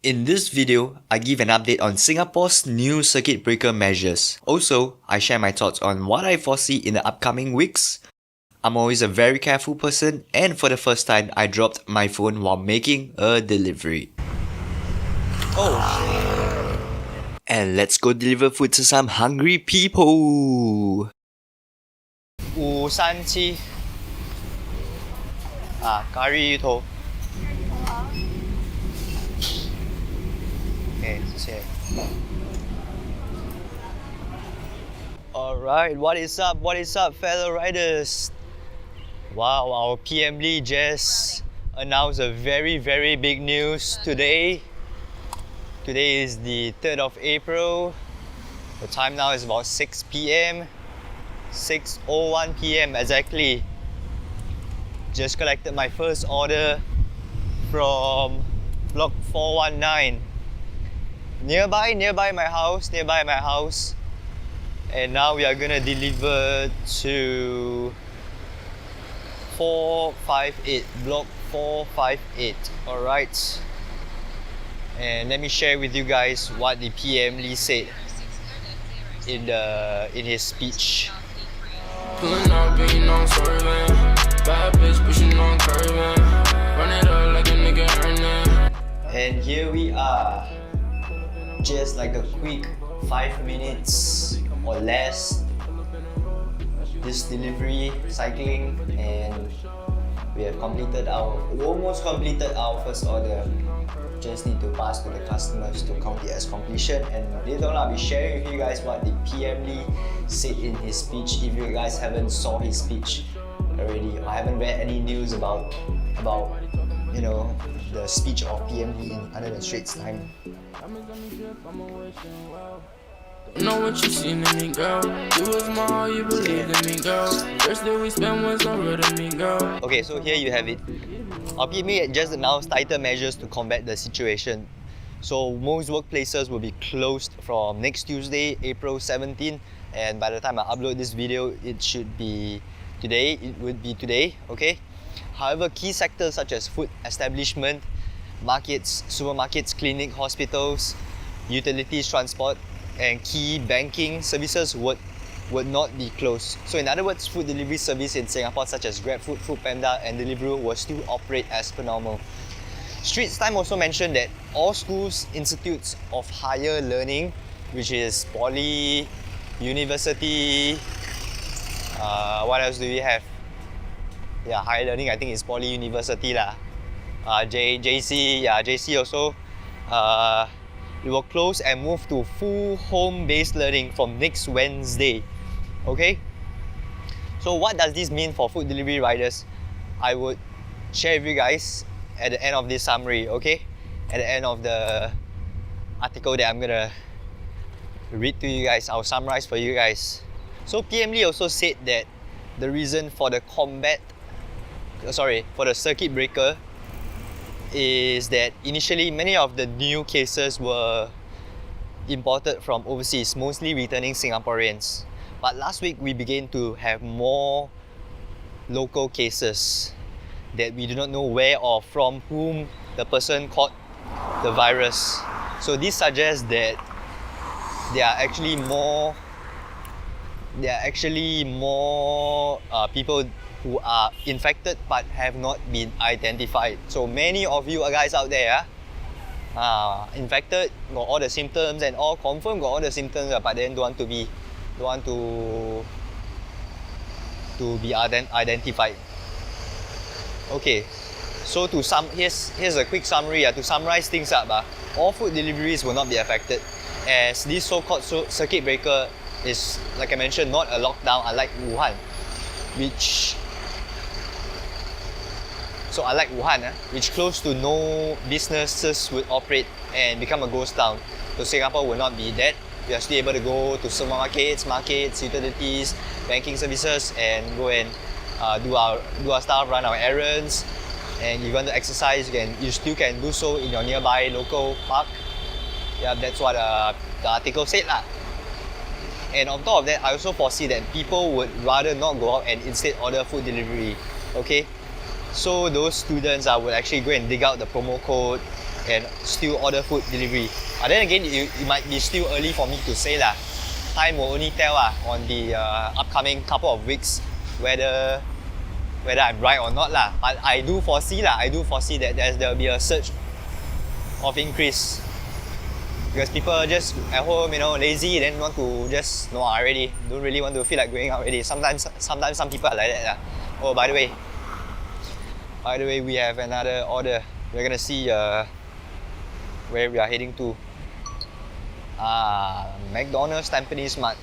In this video, I give an update on Singapore's new circuit breaker measures. Also, I share my thoughts on what I foresee in the upcoming weeks. I'm always a very careful person, and for the first time, I dropped my phone while making a delivery. Oh! And let's go deliver food to some hungry people! 537咖喱鱼头 Okay, 谢谢. Alright, what is up, fellow riders? Wow, our PM Lee just announced a very big news today. Today is the 3rd of April. The time now is about 6 p.m. 6:01 p.m. exactly. Just collected my first order from block 419. Nearby my house, and now we are gonna deliver to 458, block 458. Alright, and let me share with you guys what the PM Lee said in his speech. Pulling up, being on swerving, bad bitch pushing on curving, run it up like a nigga earning. And here we are. Just like a quick 5 minutes or less, this delivery cycling, and we have almost completed our first order. Just need to pass to the customers to count it as completion, and later on I'll be sharing with you guys what the PM Lee said in his speech. If you guys haven't saw his speech already, or haven't read any news about the speech of PM Lee in Under the Straits time. Know what you seen in me, girl. You was more, you believed in me, girl. First day we spent was over to me, girl. Okay, so here you have it. Our PM just announced tighter measures to combat the situation. So most workplaces will be closed from next Tuesday, April 17, and by the time I upload this video, it should be today. It would be today, okay? However, key sectors such as food establishment, markets, supermarkets, clinic, hospitals, utilities, transport, and key banking services would not be closed. So in other words, food delivery service in Singapore such as GrabFood, Foodpanda and Deliveroo will still operate as per normal. Straits Times also mentioned that all schools, institutes of higher learning, which is poly, university, what else do we have? Yeah, higher learning, I think it's poly, university lah. JC also. It will close and move to full home-based learning from next Wednesday. Okay? So what does this mean for food delivery riders? I would share with you guys at the end of this summary, okay? At the end of the article that I'm gonna read to you guys, I'll summarize for you guys. So PM Lee also said that the reason for the circuit breaker is that initially many of the new cases were imported from overseas, mostly returning Singaporeans. But last week we began to have more local cases that we do not know where or from whom the person caught the virus. So this suggests that there are actually more people who are infected but have not been identified. So many of you guys out there infected, got all the symptoms and all, confirm got all the symptoms, but then don't want to be identified. Okay, so here's a quick summary. To summarize things up, all food deliveries will not be affected, as this so-called circuit breaker is, like I mentioned, not a lockdown, unlike Wuhan, which close to no businesses would operate and become a ghost town. So Singapore will not be that. We are still able to go to supermarkets, markets, utilities, banking services, and go and do our stuff, run our errands. And if you want to exercise, you still can do so in your nearby local park. Yeah, that's what the article said lah. And on top of that, I also foresee that people would rather not go out and instead order food delivery. Okay, so those students would actually go and dig out the promo code and still order food delivery. But then again, it might be still early for me to say lah. Time will only tell on the upcoming couple of weeks whether I'm right or not lah. But I do foresee that there will be a surge of increase because people are just at home, lazy, then want to just already don't really want to feel like going out already. Sometimes some people are like that lah. Oh, by the way, we have another order. We're gonna see where we are heading to. McDonald's Tampines Mart.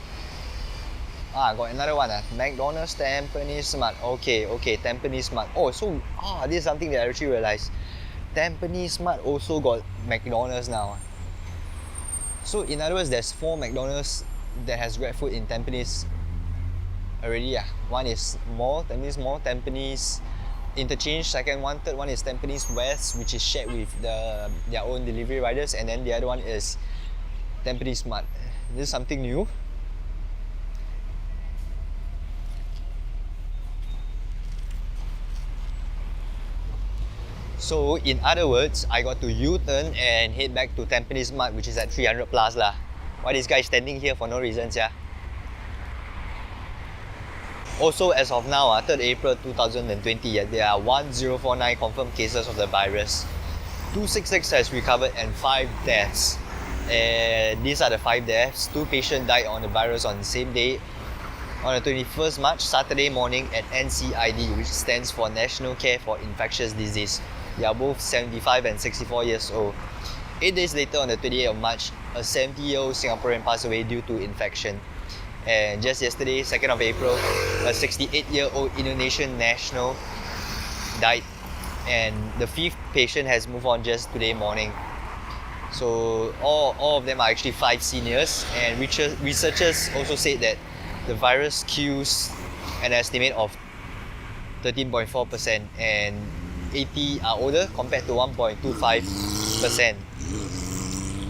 Got another one. McDonald's Tampines Mart. Okay, Tampines Mart. Oh, so this is something that I actually realized. Tampines Mart also got McDonald's now. So in other words, there's 4 McDonald's that has GrabFood in Tampines already. One is Tampines Mall, Tampines Interchange. Second one, third one is Tampines West, which is shared with their own delivery riders, and then the other one is Tampines Mart. This is something new. So in other words, I got to U-turn and head back to Tampines Mart, which is at 300 plus lah. Why this guy standing here for no reasons, yeah? Also, as of now, 3rd April 2020, there are 1049 confirmed cases of the virus. 266 has recovered and 5 deaths. And these are the 5 deaths. 2 patients died on the virus on the same day. On the 21st March, Saturday morning at NCID, which stands for National Care for Infectious Disease. They are both 75 and 64 years old. 8 days later, on the 28th of March, a 70-year-old Singaporean passed away due to infection. And just yesterday, 2nd of April, a 68-year-old Indonesian national died. And the 5th patient has moved on just today morning. So all of them are actually 5 seniors, and researchers also said that the virus kills an estimate of 13.4%, and 80 are older compared to 1.25%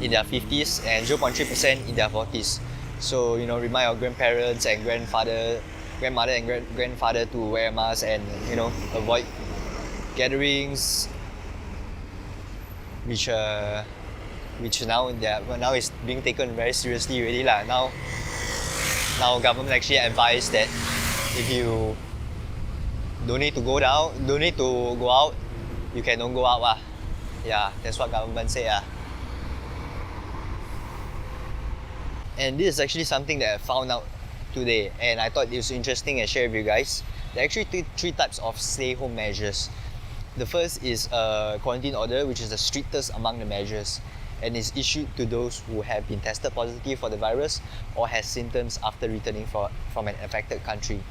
in their 50s and 0.3% in their 40s. So remind your grandparents and grandmother and grandfather to wear masks and avoid gatherings, which now is being taken very seriously already lah. Now government actually advised that if you don't need to go out, you can don't go out. Yeah, that's what government say. And this is actually something that I found out today, and I thought it was interesting and share with you guys. There are actually 3 types of stay-home measures. The first is a quarantine order, which is the strictest among the measures, and is issued to those who have been tested positive for the virus or has symptoms after returning from an affected country.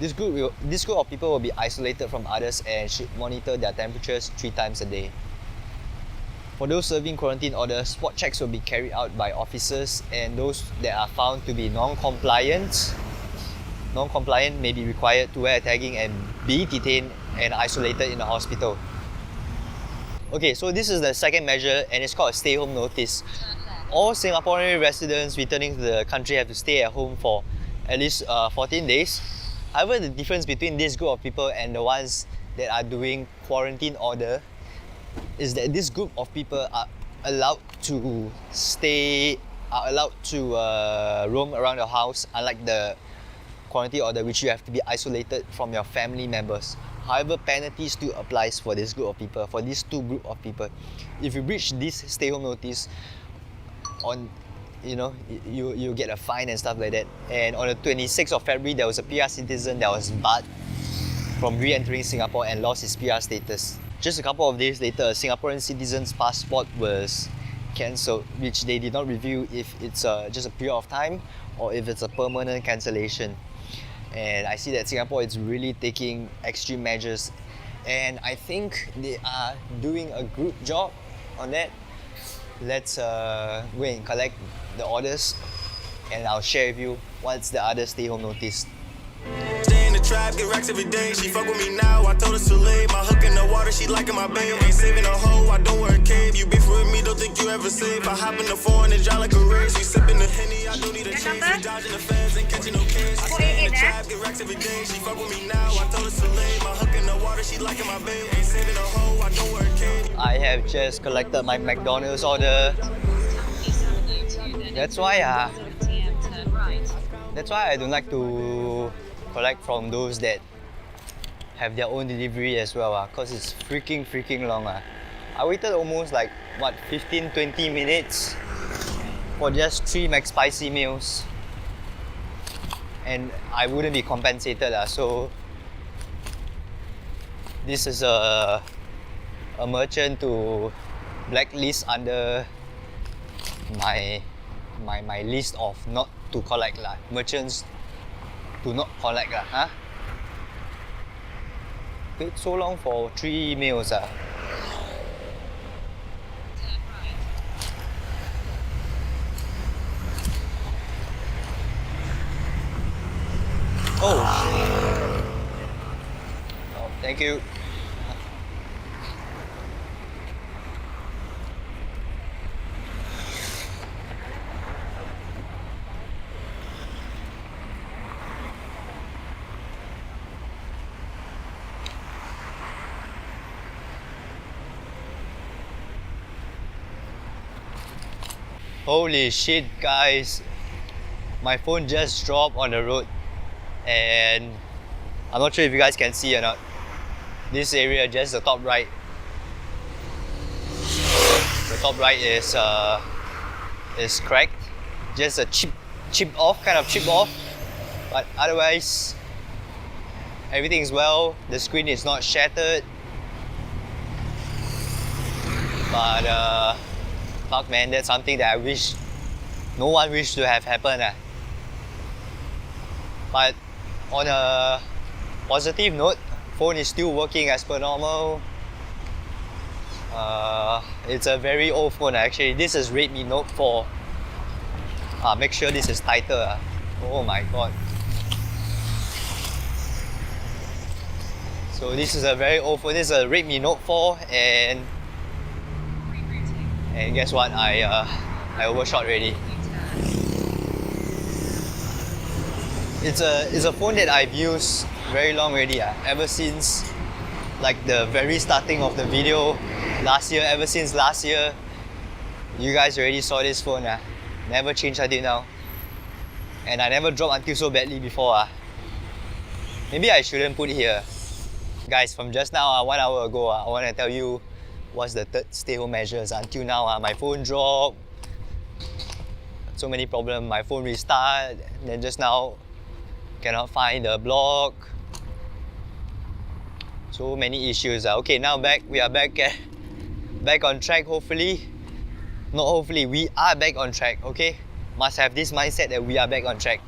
This group of people will be isolated from others and should monitor their temperatures 3 times a day. For those serving quarantine orders, spot checks will be carried out by officers, and those that are found to be non-compliant may be required to wear a tagging and be detained and isolated in a hospital. Okay, so this is the second measure, and it's called a stay-home notice. All Singaporean residents returning to the country have to stay at home for at least 14 days. However, the difference between this group of people and the ones that are doing quarantine order is that this group of people are allowed to roam around the house, unlike the quarantine order, which you have to be isolated from your family members. However, penalty still applies for this group of people, for these 2 group of people. If you breach this stay-home notice, you get a fine and stuff like that. And on the 26th of February, there was a PR citizen that was barred from re-entering Singapore and lost his PR status. Just a couple of days later, a Singaporean citizen's passport was cancelled, which they did not review if it's just a period of time or if it's a permanent cancellation. And I see that Singapore is really taking extreme measures, and I think they are doing a good job on that. Let's go and collect the orders, and I'll share with you what's the other stay-home notice. Stay in the trap, get racks every day. She fuck with me now, I told her too late. My hook in the water, she liking my babe. Ain't saving a hoe, I don't wear a cave. You beef with me, don't think you ever save. I hop in the foreign and dry like a race. We sipping the Henny, I don't need a chase. We dodging the feds, ain't catching no case. I stay in the trap, get racks every day. She fuck with me now, I told her too late. My hook in the water, she liking my babe. Ain't saving a hoe, I don't wear a cave. I have just collected my McDonald's order. That's why I don't like to collect from those that have their own delivery as well, cause it's freaking long. I waited almost like what 15-20 minutes for just 3 McSpicy meals, and I wouldn't be compensated. So this is a merchant to blacklist under my list of not to collect merchants to not collect Wait so long for 3 meals Oh, thank you. Holy shit, guys. My phone just dropped on the road, and I'm not sure if you guys can see or not. This area, just the top right. The top right is cracked. Just a chipped off. But otherwise, everything is well. The screen is not shattered. But fuck man, that's something that I wish no one wished to have happened. But on a positive note, phone is still working as per normal. It's a very old phone actually. This is Redmi Note 4. Make sure this is tighter. Oh my god. So this is a very old phone. This is a Redmi Note 4, and guess what? I overshot already. It's a phone that I've used very long already. Ever since like the very starting of the video last year. Ever since last year, you guys already saw this phone. Never changed until now, and I never dropped until so badly before. Maybe I shouldn't put it here. Guys, from just now, 1 hour ago, I want to tell you what's the third stay home measures. Until now, my phone dropped, so many problems. My phone restart, then just now cannot find the block. So many issues. Okay, now we are back on track. Hopefully, not hopefully, we are back on track. Okay, must have this mindset that we are back on track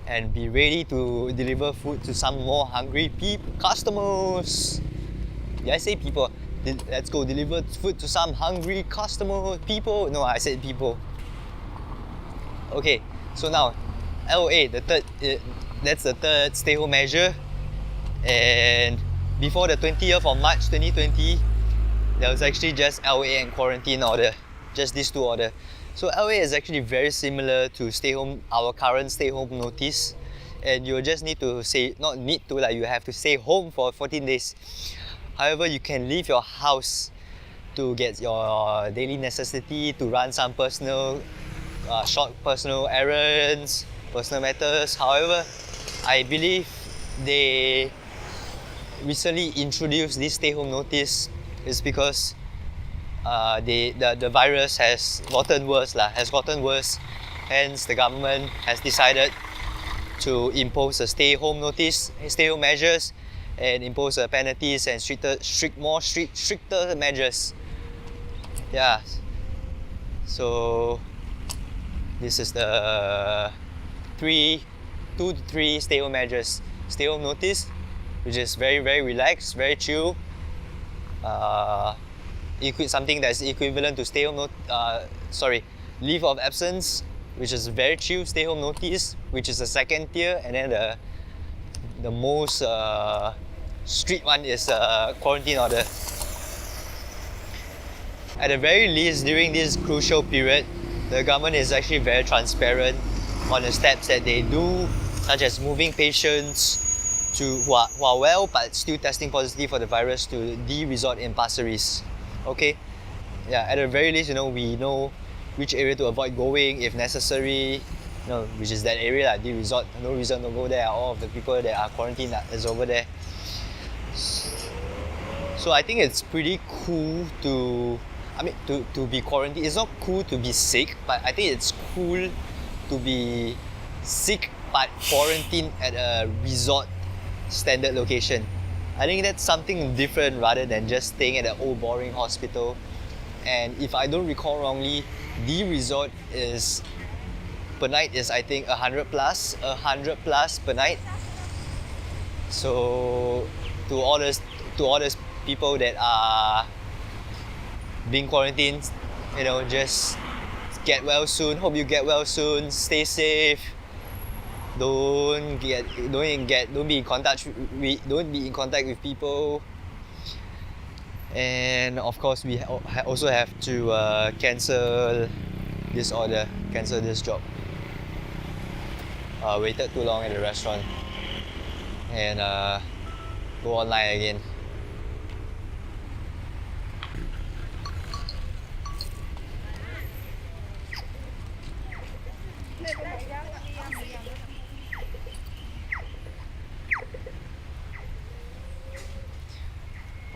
and be ready to deliver food to some more hungry customers. Did I say people? Let's go deliver food to some hungry people. No, I said people. Okay, so now LOA, that's the third stay home measure. And before the 20th of March 2020, there was actually just LOA and quarantine order, just these two orders. So LOA is actually very similar to stay home, our current stay home notice, and you just need to you have to stay home for 14 days. However, you can leave your house to get your daily necessity, to run some short personal errands, personal matters. However, I believe they recently introduced this stay home notice is because the virus has gotten worse. Hence, the government has decided to impose a stay home measures, and impose penalties and stricter measures. Yeah. So this is the 2 to 3 stay home measures. Stay home notice, which is very, very relaxed, very chill. Something that's equivalent to leave of absence, which is very chill. Stay home notice, which is the second tier, and then the most strict one is quarantine order. At the very least, during this crucial period, the government is actually very transparent on the steps that they do, such as moving patients who are well but still testing positive for the virus to resort in Pasir Ris. Okay, yeah, at the very least, we know which area to avoid going if necessary, which is that area, the resort, no reason to go there. All of the people that are quarantined is over there. So I think it's pretty cool to be quarantined. It's not cool to be sick, but I think it's cool to be sick but quarantined at a resort standard location. I think that's something different rather than just staying at an old boring hospital. And if I don't recall wrongly, the resort is per night is I think 100 plus per night. So to all those people that are being quarantined, just get well soon. Hope you get well soon. Stay safe. Don't be in contact with people. And of course, we also have to cancel this order, cancel this job. Waited too long at the restaurant, and go online again.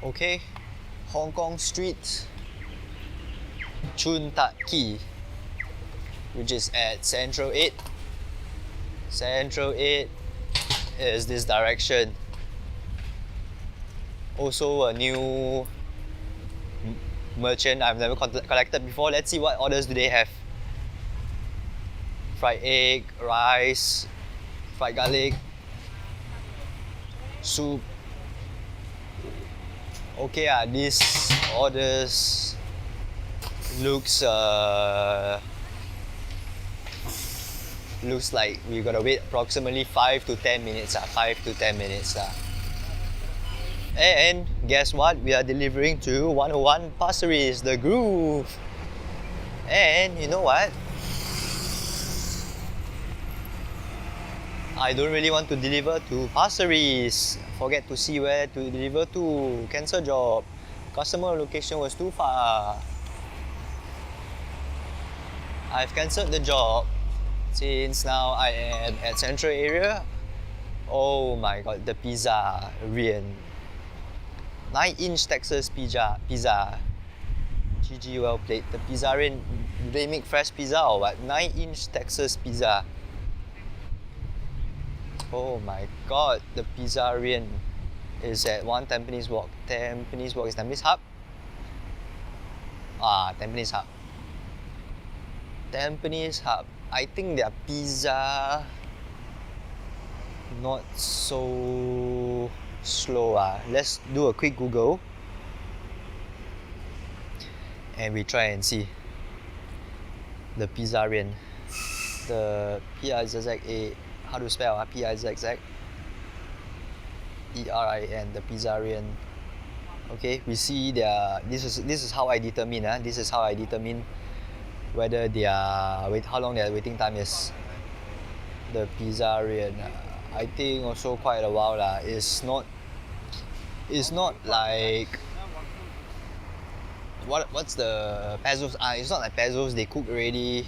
Okay, Hong Kong Street, Chun Tat Kee, which is at Central 8. Central 8 is this direction. Also a new merchant I've never collected before. Let's see what orders do they have. Fried egg, rice, fried garlic, soup. Okay, these orders looks like we gotta wait approximately 5 to 10 minutes. 5 to 10 minutes. And guess what? We are delivering to 101 Pasir Ris, the Groove. And you know what? I don't really want to deliver to Pasir Ris. Forget to see where to deliver to. Cancel job. Customer location was too far. I've cancelled the job since now I am at Central area. Oh my god, the pizza, Hsien. 9-inch Texas pizza. GG, well played. The pizza, Hsien, do they make fresh pizza or what? 9-inch Texas pizza. Oh my god, the pizza, Hsien is at 1 Tampines Walk. Tampines Walk is Tampines Hub? Tampines Hub. Tampines Hub. I think their pizza not so slow. Let's do a quick Google and we try and see the pizza, Hsien. The PIZZA, how to spell PIZZA ERIN, the pizza, Hsien. Okay, we see this is how I determine whether how long their waiting time is. The pizza, Hsien, I think also quite a while lah. It's not like what's the pesos? It's not like pesos. They cook already,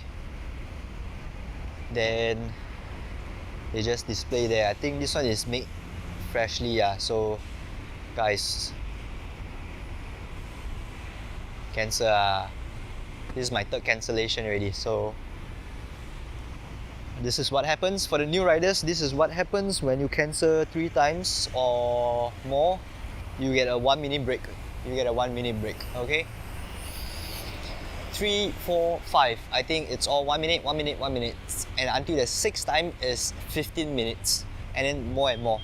then they just display there. I think this one is made freshly. So guys, cancel. This is my 3rd cancellation already. So this is what happens for the new riders. This is what happens when you cancel 3 times or more. You get a 1 minute break. Okay. 3, 4, 5. I think it's all 1 minute, 1 minute, 1 minute. And until the 6th time is 15 minutes. And then more and more.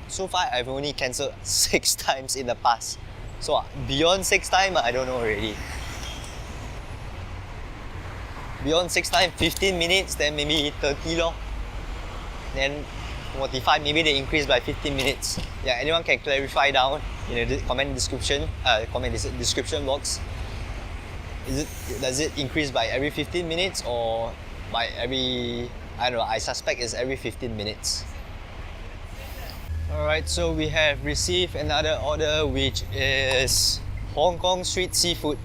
So far, I've only cancelled 6 times in the past. So beyond 6 time, I don't know already. Beyond 6 time, 15 minutes, then maybe 30 lor. Then 45, maybe they increase by 15 minutes. Yeah, anyone can clarify down in the comment description box. Does it increase by every 15 minutes or by every, I don't know, I suspect it's every 15 minutes. Alright, so we have received another order which is Hong Kong Street Seafood,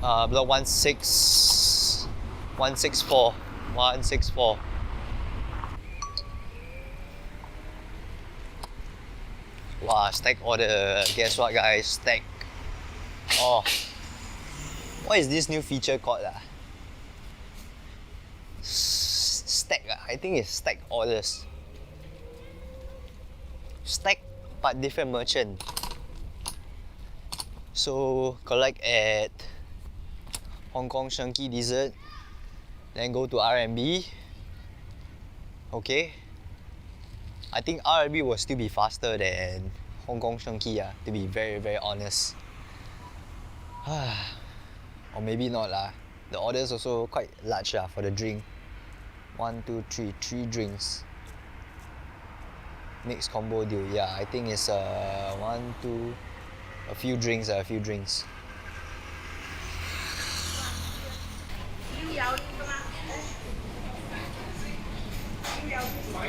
block 164. Wow, stack order. Guess what, guys? Stack. Oh, what is this new feature called? Stack. I think it's stack orders. Stack, but different merchant. So collect at Hong Kong Shen Ki Dessert, then go to RMB. Okay. I think RMB will still be faster than Hong Kong Shen Ki, to be very, very honest. Or maybe not lah. The order is also quite large for the drink. 1, 2, 3, 3 drinks. Mixed combo deal. Yeah, I think it's a few drinks.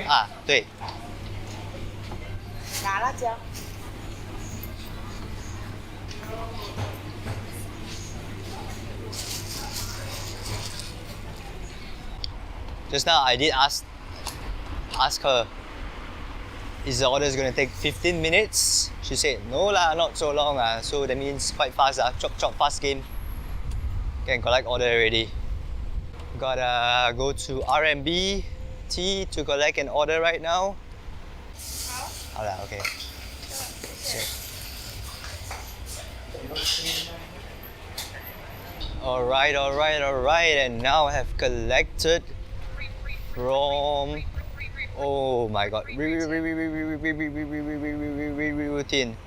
Ah, 对。辣辣椒。 Just now I did ask her, is the order gonna take 15 minutes? She said, no lah, not so long so that means quite fast chop fast game. Can collect order already. Gotta go to RMB T to collect an order right now. Okay. So. Alright, and now I have collected from, oh my god, routine.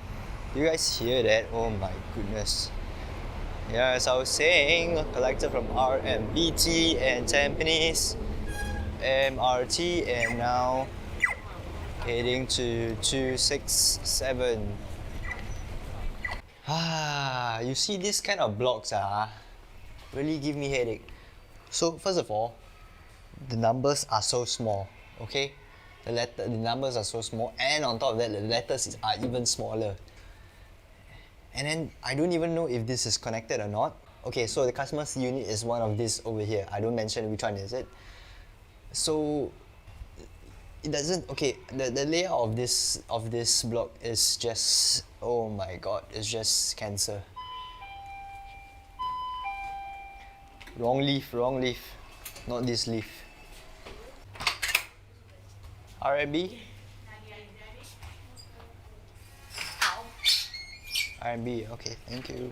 You guys hear that? Oh my goodness. Yeah, as I was saying, collected from RMBT and Tampines MRT, and now heading to 267. You see this kind of blocks really give me headache. So first of all, the numbers are so small, okay? The numbers are so small, and on top of that, the letters are even smaller. And then I don't even know if this is connected or not. Okay, so the customer's unit is one of these over here. I don't mention which one is it. So it doesn't. Okay, the layout of this block is just, oh my god, it's just cancer. Wrong leaf, not this leaf. RMB? RMB, okay, thank you.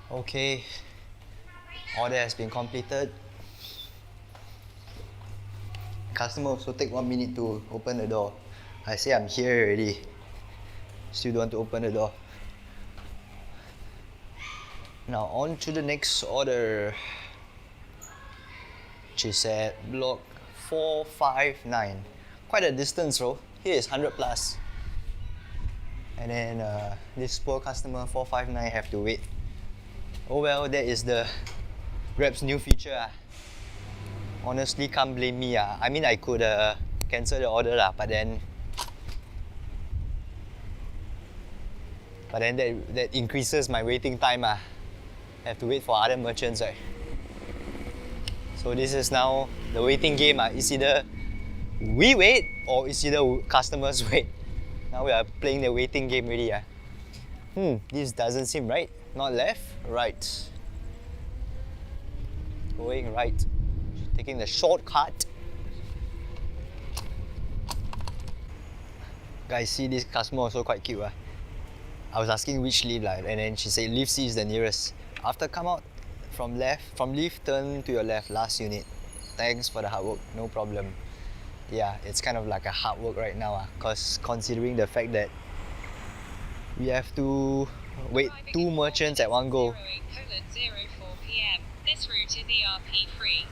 Okay, order has been completed. Customer also take 1 minute to open the door. I say I'm here already. Still don't want to open the door. Now on to the next order, which is at block 459. Quite a distance, bro. Here is 100 plus. And then this poor customer 459 have to wait. Oh well, that is the Grab's new feature. Honestly, can't blame me. I mean, I could cancel the order but then that increases my waiting time. I have to wait for other merchants, right? So this is now the waiting game. It's either we wait or it's either customers wait. Now we are playing the waiting game already. This doesn't seem right. Not left, right. Going right. Taking the shortcut. Guys, see this customer also quite cute. I was asking which lift and then she said lift C is the nearest. After come out from lift, turn to your left, last unit. Thanks for the hard work, no problem. Yeah, it's kind of like a hard work right now because considering the fact that we have to wait 2 merchants at one go. 04 PM. This route is ERP free.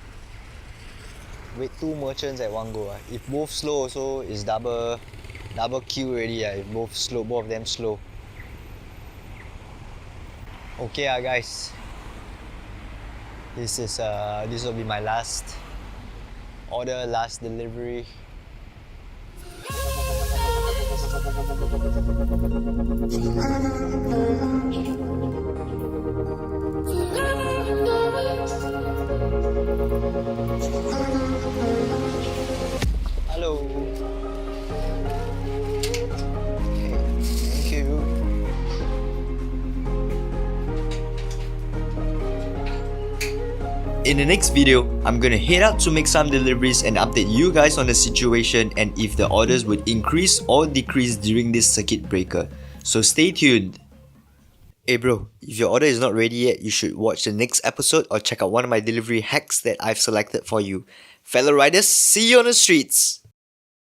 Wait 2 merchants at one go. If both slow also, it's double queue already. If both of them slow. Okay guys. This will be my last order, last delivery. Hello. Okay, thank you. In the next video, I'm gonna head out to make some deliveries and update you guys on the situation and if the orders would increase or decrease during this circuit breaker. So stay tuned. Hey bro, if your order is not ready yet, you should watch the next episode or check out one of my delivery hacks that I've selected for you. Fellow riders, see you on the streets!